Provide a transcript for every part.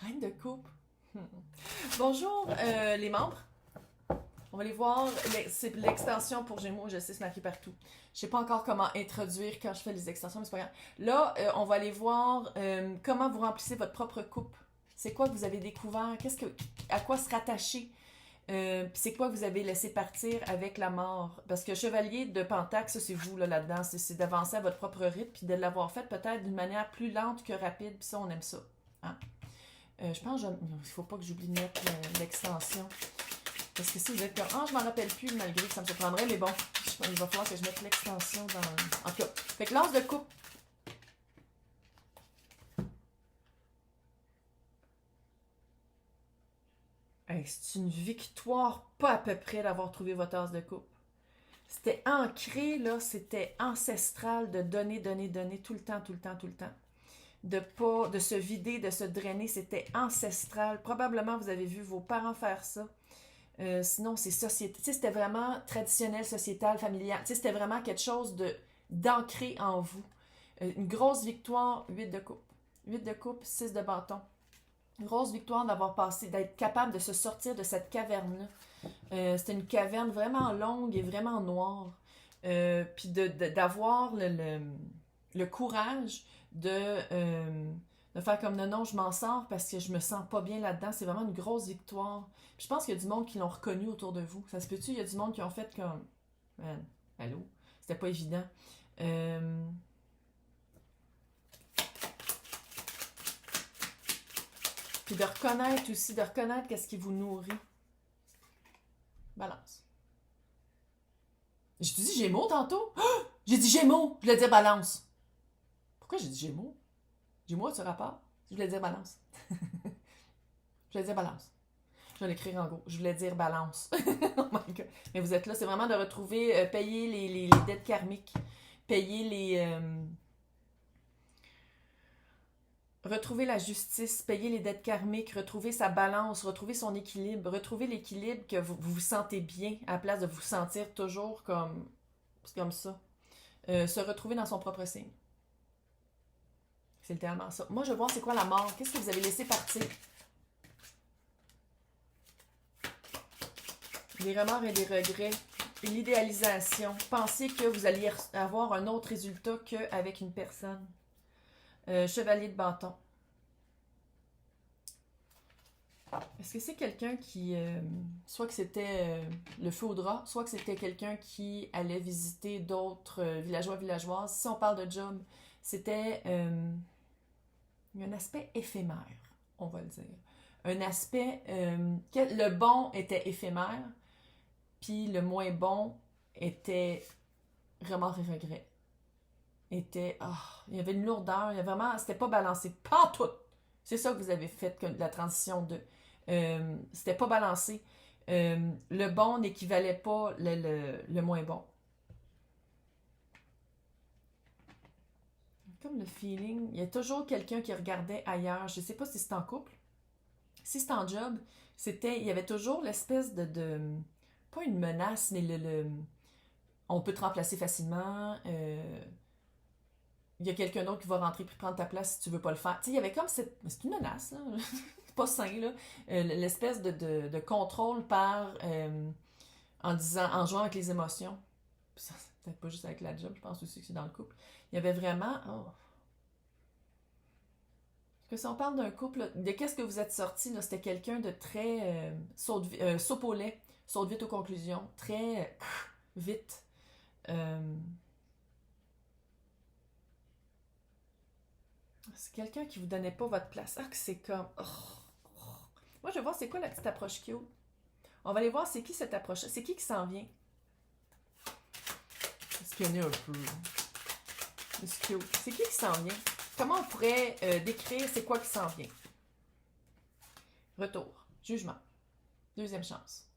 Reine de coupe. Hmm. Bonjour les membres. On va aller voir. C'est l'extension pour Gémeaux. Je sais, c'est marqué partout. Je sais pas encore comment introduire quand je fais les extensions, mais c'est pas grave. Là, on va aller voir comment vous remplissez votre propre coupe. C'est quoi que vous avez découvert? À quoi se rattacher? C'est quoi que vous avez laissé partir avec la mort? Parce que Chevalier de Pentacle, ça c'est vous là-dedans. C'est d'avancer à votre propre rythme puis de l'avoir fait peut-être d'une manière plus lente que rapide. Puis ça, on aime ça. Hein? Je pense qu'il ne faut pas que j'oublie de mettre l'extension. Parce que si vous êtes comme, ah, je m'en rappelle plus, malgré que ça me surprendrait, mais bon, il va falloir que je mette l'extension dans. En tout cas, fait que l'as de coupe. Hey, c'est une victoire, pas à peu près, d'avoir trouvé votre as de coupe. C'était ancré, là, c'était ancestral de donner, donner, donner tout le temps, tout le temps, tout le temps. De se vider, de se drainer, c'était ancestral. Probablement, vous avez vu vos parents faire ça. Sinon, c'est société. Tu sais, c'était vraiment traditionnel, sociétal, familial. Tu sais, c'était vraiment quelque chose d'ancré en vous. Une grosse victoire, 8 de coupe. 8 de coupe, 6 de bâton. Une grosse victoire d'avoir passé, d'être capable de se sortir de cette caverne-là. C'était une caverne vraiment longue et vraiment noire. Puis d'avoir le courage de faire comme non, non, je m'en sors parce que je me sens pas bien là-dedans. C'est vraiment une grosse victoire. Puis je pense qu'il y a du monde qui l'ont reconnu autour de vous. Ça se peut-tu? Il y a du monde qui ont fait comme man, allô? C'était pas évident. Puis de reconnaître aussi, de reconnaître qu'est-ce qui vous nourrit. Balance. J'ai dit Gémeaux tantôt? Oh! J'ai dit Gémeaux! Je voulais dire balance. Pourquoi j'ai dit Gémeaux? Gémeaux, as-tu rapport? Je voulais dire balance. Je voulais dire balance. Je vais l'écrire en gros. Je voulais dire balance. Oh my god. Mais vous êtes là, c'est vraiment de retrouver, payer les dettes karmiques, payer retrouver la justice, payer les dettes karmiques, retrouver sa balance, retrouver son équilibre, retrouver l'équilibre que vous sentez bien à la place de vous sentir toujours comme ça. Se retrouver dans son propre signe. C'est littéralement ça. Moi, je veux voir c'est quoi la mort. Qu'est-ce que vous avez laissé partir? Des remords et des regrets. L'idéalisation. Pensez que vous alliez avoir un autre résultat qu'avec une personne. Chevalier de bâton. Est-ce que c'est quelqu'un qui... soit que c'était le feu au drap, soit que c'était quelqu'un qui allait visiter d'autres villageois, villageoises. Si on parle de job, c'était un aspect éphémère, on va le dire. Un aspect... le bon était éphémère, puis le moins bon était remords et regrets. Il y avait une lourdeur, il y avait vraiment, c'était pas balancé, pas tout. C'est ça que vous avez fait, la transition de, c'était pas balancé. Le bon n'équivalait pas le moins bon. Comme le feeling, il y a toujours quelqu'un qui regardait ailleurs. Je sais pas si c'est en couple, si c'est en job, il y avait toujours l'espèce de pas une menace, mais on peut te remplacer facilement. Il y a quelqu'un d'autre qui va rentrer puis prendre ta place si tu veux pas le faire. Tu sais, il y avait comme cette... C'est une menace, là. C'est pas sain, là. L'espèce de contrôle en jouant avec les émotions. Puis ça, c'est peut-être pas juste avec la job, je pense aussi que c'est dans le couple. Il y avait vraiment... Oh. Parce que si on parle d'un couple, là, de qu'est-ce que vous êtes sorti, là, c'était quelqu'un de très... soupe au lait, saute vite aux conclusions, très vite. C'est quelqu'un qui vous donnait pas votre place. Ah, que c'est comme... Oh. Moi, je vais voir c'est quoi la petite approche cute. On va aller voir c'est qui cette approche. C'est qui s'en vient. Espionner un peu. C'est cute. C'est qui s'en vient? Comment on pourrait décrire c'est quoi qui s'en vient? Retour. Jugement. Deuxième chance.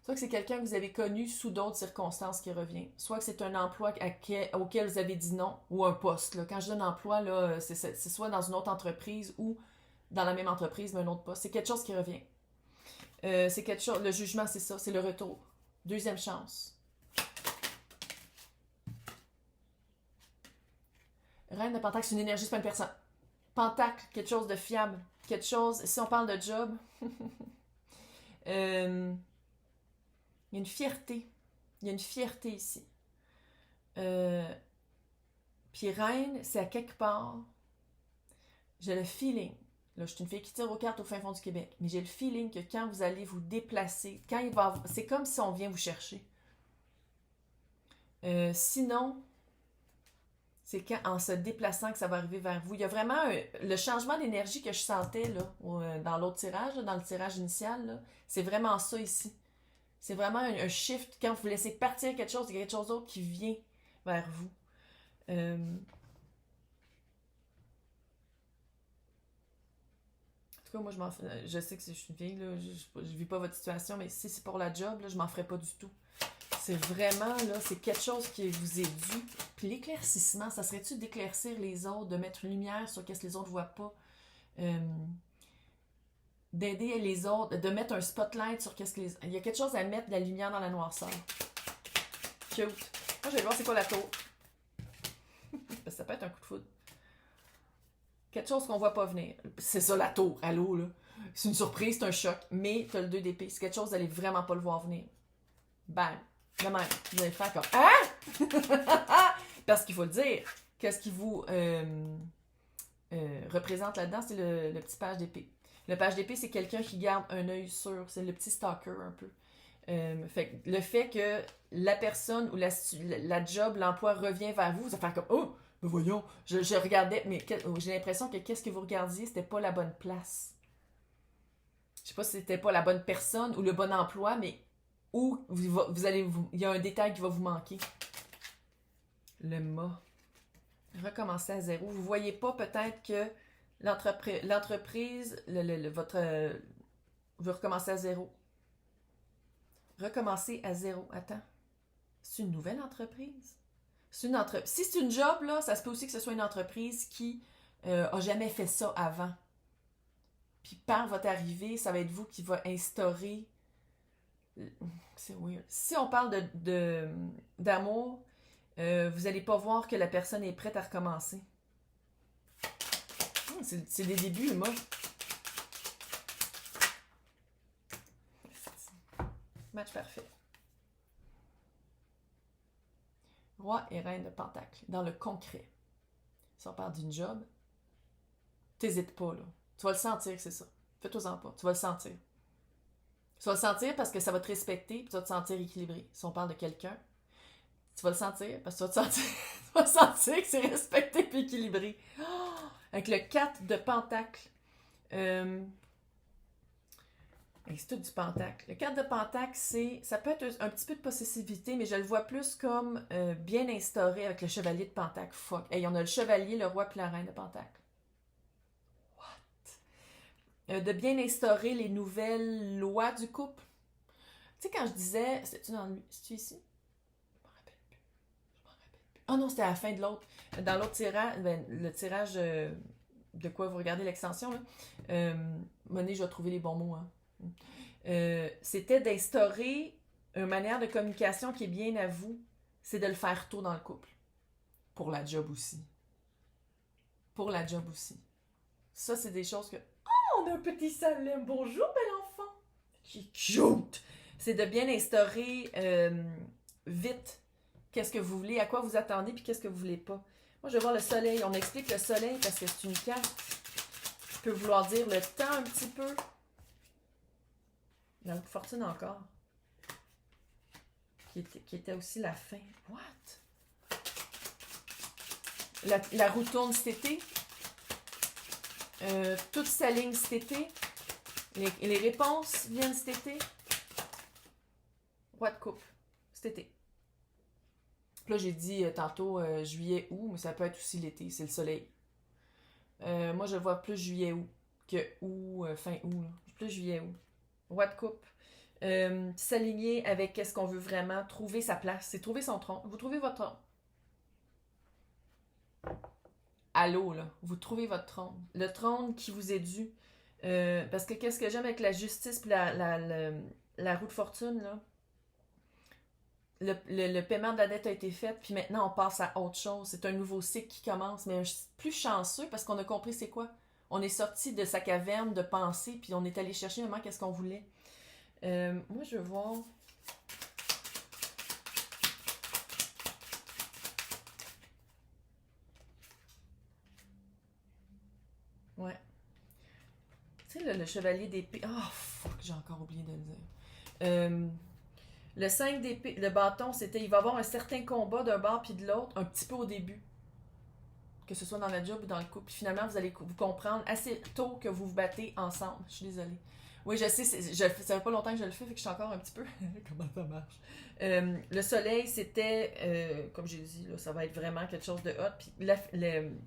Soit que c'est quelqu'un que vous avez connu sous d'autres circonstances qui revient. Soit que c'est un emploi auquel vous avez dit non, ou un poste. Là. Quand je dis un emploi, là, c'est soit dans une autre entreprise ou dans la même entreprise, mais un autre poste. C'est quelque chose qui revient. C'est quelque chose. Le jugement, c'est ça, c'est le retour. Deuxième chance. Reine de Pentacle, c'est une énergie, c'est pas une personne. Pentacle, quelque chose de fiable. Quelque chose, si on parle de job, il y a une fierté. Il y a une fierté ici. Puis reine, c'est à quelque part, j'ai le feeling, là je suis une fille qui tire aux cartes au fin fond du Québec, mais j'ai le feeling que quand vous allez vous déplacer, quand il va, c'est comme si on vient vous chercher. Sinon, c'est quand, en se déplaçant que ça va arriver vers vous. Il y a vraiment le changement d'énergie que je sentais là, dans l'autre tirage, là, dans le tirage initial, là, c'est vraiment ça ici. C'est vraiment un shift. Quand vous laissez partir quelque chose, il y a quelque chose d'autre qui vient vers vous. En tout cas, moi, je sais que je suis une fille, là, je vis pas votre situation, mais si c'est pour la job, là, je m'en ferai pas du tout. C'est vraiment, là, c'est quelque chose qui vous est dû. Puis l'éclaircissement, ça serait-tu d'éclaircir les autres, de mettre une lumière sur ce que les autres voient pas? D'aider les autres, de mettre un spotlight sur qu'est-ce que les... Il y a quelque chose à mettre de la lumière dans la noirceur. Cute. Moi, je vais voir c'est quoi la tour. Parce que ça peut être un coup de foudre. Quelque chose qu'on voit pas venir. C'est ça la tour, allô, là. C'est une surprise, c'est un choc, mais t'as le 2 d'épée. C'est quelque chose, vous allez vraiment pas le voir venir. Bang! De même. Vous allez faire comme... Ah! Parce qu'il faut le dire. Qu'est-ce qui vous représente là-dedans? C'est le petit page d'épée. Le page d'épée, c'est quelqu'un qui garde un œil sur. C'est le petit stalker un peu. Fait le fait que la personne ou la job, l'emploi revient vers vous, ça fait comme oh, ben voyons, je regardais, mais j'ai l'impression que qu'est-ce que vous regardiez, c'était pas la bonne place. Je sais pas si c'était pas la bonne personne ou le bon emploi, mais où vous allez il y a un détail qui va vous manquer. Le mât. Recommencer à zéro. Vous voyez pas peut-être que l'entreprise, veut recommencer à zéro. Recommencer à zéro. Attends. C'est une nouvelle entreprise? Si c'est une job, là, ça se peut aussi que ce soit une entreprise qui a jamais fait ça avant. Puis par votre arrivée, ça va être vous qui va instaurer... C'est weird. Si on parle d'amour, vous n'allez pas voir que la personne est prête à recommencer. C'est des débuts, moi. Match parfait. Roi et reine de pentacle. Dans le concret. Si on parle d'une job, t'hésites pas, là. Tu vas le sentir que c'est ça. Fais-toi-en pas. Tu vas le sentir. Tu vas le sentir parce que ça va te respecter et tu vas te sentir équilibré. Si on parle de quelqu'un, tu vas le sentir parce que tu vas te sentir, tu vas sentir que c'est respecté et équilibré. Oh! Avec le 4 de pentacle. C'est tout du pentacle. Le 4 de pentacle, ça peut être un petit peu de possessivité, mais je le vois plus comme bien instauré avec le chevalier de pentacle. Fuck. Hey, on a le chevalier, le roi puis la reine de pentacle. What? De bien instaurer les nouvelles lois du couple. Tu sais, quand je disais... C'est-tu ici? Je m'en rappelle plus. Oh non, c'était à la fin de l'autre. Dans l'autre tirage, le tirage de quoi vous regardez l'extension, là. Monet, je vais trouver les bons mots, hein. C'était d'instaurer une manière de communication qui est bien à vous, c'est de le faire tôt dans le couple. Pour la job aussi. Pour la job aussi. Ça, c'est des choses que... Oh, on a un petit Salem. Bonjour, bel enfant. Qui est cute. C'est de bien instaurer vite qu'est-ce que vous voulez, à quoi vous attendez, puis qu'est-ce que vous voulez pas. Moi, je vais voir le soleil. On explique le soleil parce que c'est une carte qui peut vouloir dire le temps un petit peu. La haute fortune encore. Qui était aussi la fin. What? La roue tourne cet été. Toute s'aligne cet été. Les réponses viennent cet été. Roi de coupe. Cet été. Puis là, j'ai dit tantôt juillet, août, mais ça peut être aussi l'été. C'est le soleil. Moi, je vois plus juillet, août que août, fin août. Là. Plus juillet, août. Roi de coupe. S'aligner avec qu'est-ce qu'on veut vraiment, trouver sa place, c'est trouver son trône. Vous trouvez votre trône. Allô, là. Vous trouvez votre trône. Le trône qui vous est dû. Parce que qu'est-ce que j'aime avec la justice et la roue de fortune, là? le paiement de la dette a été fait, puis maintenant on passe à autre chose. C'est un nouveau cycle qui commence, mais plus chanceux parce qu'on a compris c'est quoi. On est sorti de sa caverne de pensée, puis on est allé chercher vraiment qu'est-ce qu'on voulait. Moi, je veux voir. Ouais. Tu sais, le chevalier d'épée. Oh, fuck, j'ai encore oublié de le dire. Le 5 d'épée, le bâton, c'était il va y avoir un certain combat d'un bord puis de l'autre, un petit peu au début. Que ce soit dans la job ou dans le couple. Puis finalement, vous allez vous comprendre assez tôt que vous vous battez ensemble. Je suis désolée. Oui, je sais, ça fait pas longtemps que je le fais, fait que je suis encore un petit peu. Comment ça marche? Le soleil, c'était, comme j'ai dit, là, ça va être vraiment quelque chose de hot. Puis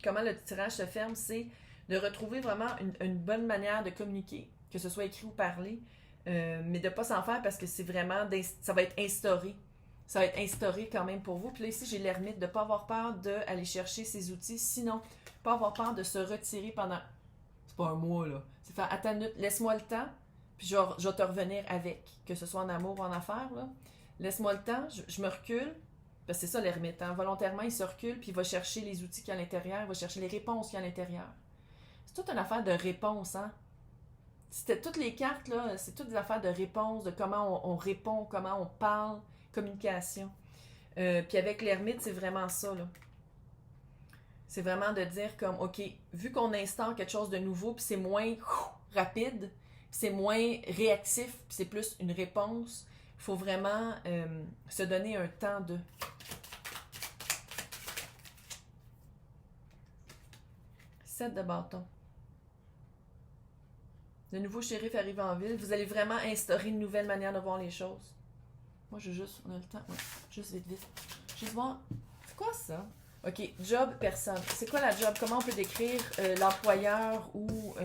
comment le tirage se ferme, c'est de retrouver vraiment une bonne manière de communiquer, que ce soit écrit ou parlé, mais de ne pas s'en faire parce que c'est vraiment, ça va être instauré. Ça va être instauré quand même pour vous. Puis là, ici, j'ai l'ermite de ne pas avoir peur d'aller chercher ses outils. Sinon, pas avoir peur de se retirer pendant. C'est pas un mois, là. C'est faire, attends une minute, laisse-moi le temps, puis je vais te revenir avec. Que ce soit en amour ou en affaires, là. Laisse-moi le temps, je me recule. Parce que c'est ça l'ermite, hein. Volontairement, il se recule, puis il va chercher les outils qu'il y a à l'intérieur, il va chercher les réponses qu'il y a à l'intérieur. C'est toute une affaire de réponse, hein. C'était toutes les cartes, là, c'est toutes des affaires de réponse, de comment on répond, comment on parle, communication. Puis avec l'ermite, c'est vraiment ça, là. C'est vraiment de dire comme, OK, vu qu'on instaure quelque chose de nouveau, puis c'est moins rapide, puis c'est moins réactif, puis c'est plus une réponse, il faut vraiment se donner un temps de... Sept de bâton. Le nouveau shérif arrive en ville. Vous allez vraiment instaurer une nouvelle manière de voir les choses. Moi, je juste... On a le temps. Ouais. Juste vite, vite. Juste voir... C'est quoi ça? OK. Job, personne. C'est quoi la job? Comment on peut décrire l'employeur ou...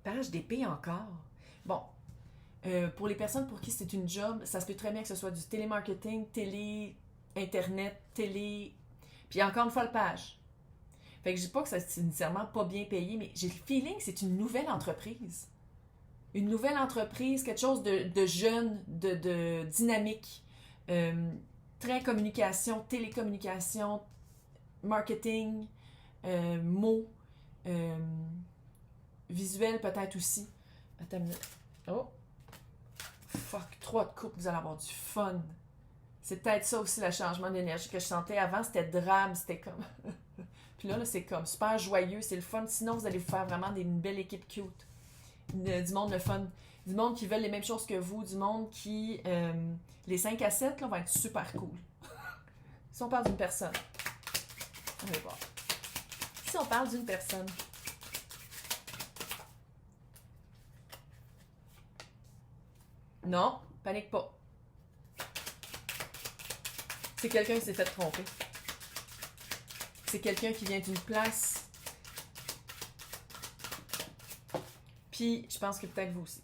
Page d'épée encore. Bon. Pour les personnes pour qui c'est une job, ça se peut très bien que ce soit du télémarketing, télé, internet, télé... Puis encore une fois, le page. Fait que je dis pas que c'est nécessairement pas bien payé, mais j'ai le feeling que c'est une nouvelle entreprise. Une nouvelle entreprise, quelque chose de jeune, de dynamique. Très communication, télécommunication, marketing, mots, visuel peut-être aussi. Attends une minute. Oh! Fuck, 3 de coupe, vous allez avoir du fun. C'est peut-être ça aussi le changement d'énergie que je sentais. Avant, c'était drame, c'était comme... Puis là, c'est comme super joyeux, c'est le fun. Sinon, vous allez vous faire vraiment une belle équipe cute. Du monde le fun. Du monde qui veulent les mêmes choses que vous. Du monde qui... les 5 à 7 là, vont être super cool. Si on parle d'une personne. On va voir. Si on parle d'une personne. Non, panique pas. C'est quelqu'un qui s'est fait tromper. C'est quelqu'un qui vient d'une place. Puis, je pense que peut-être vous aussi.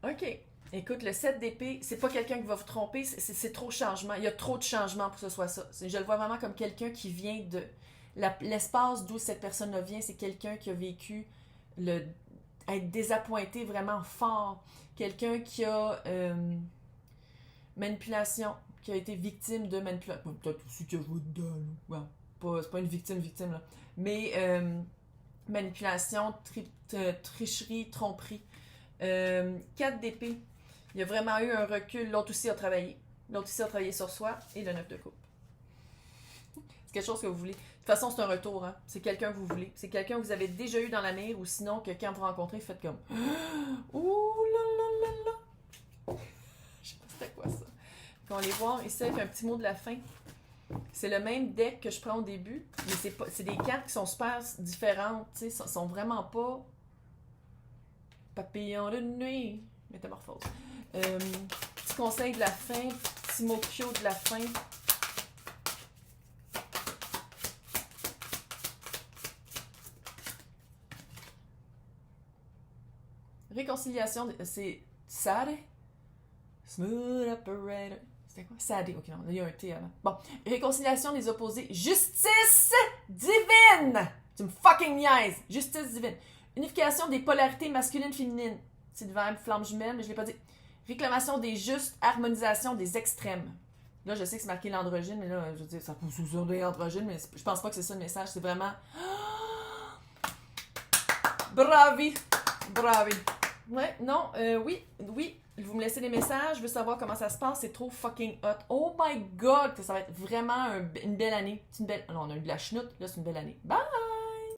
OK. Écoute, le 7 d'épée, c'est pas quelqu'un qui va vous tromper, c'est trop de changement. Il y a trop de changements pour que ce soit ça. Je le vois vraiment comme quelqu'un qui vient de... l'espace d'où cette personne-là vient, c'est quelqu'un qui a vécu être désappointé vraiment fort. Quelqu'un qui a manipulation, qui a été victime de manipulation. Peut-être aussi qu'il a joué dedans. Ouais, c'est pas une victime, là. Mais manipulation, tricherie, tromperie. 4 d'épée. Il y a vraiment eu un recul. L'autre aussi a travaillé. L'autre aussi a travaillé sur soi. Et le 9 de coupe. C'est quelque chose que vous voulez. De toute façon, c'est un retour. Hein? C'est quelqu'un que vous voulez. C'est quelqu'un que vous avez déjà eu dans la mire ou sinon que quand vous rencontrez, vous faites comme ouh là là là là. Je sais pas c'était quoi ça. Quand on les voit ici avec un petit mot de la fin. C'est le même deck que je prends au début, mais c'est des cartes qui sont super différentes. Tu sais, sont vraiment pas papillon de nuit. Métamorphose. Petit conseil de la fin, petit mot pio de la fin. Réconciliation, c'est Sade. Smooth operator. C'était quoi? Sade, ok, non, il y a un T avant. Bon, réconciliation des opposés. Justice divine! Tu me fucking niaises! Justice divine. Unification des polarités masculines-féminines. C'est de verbe, flamme jumelle, mais je l'ai pas dit. Réclamation des justes, harmonisation des extrêmes. Là, je sais que c'est marqué l'androgyne, mais là, je veux dire, ça peut sous-sortir androgyne, mais je pense pas que c'est ça le message. C'est vraiment... Bravi! Bravi! Ouais, non, oui, vous me laissez des messages, je veux savoir comment ça se passe, c'est trop fucking hot. Oh my god, que ça va être vraiment une belle année. C'est une belle... Non, on a eu de la chenoute, là, c'est une belle année. Bye!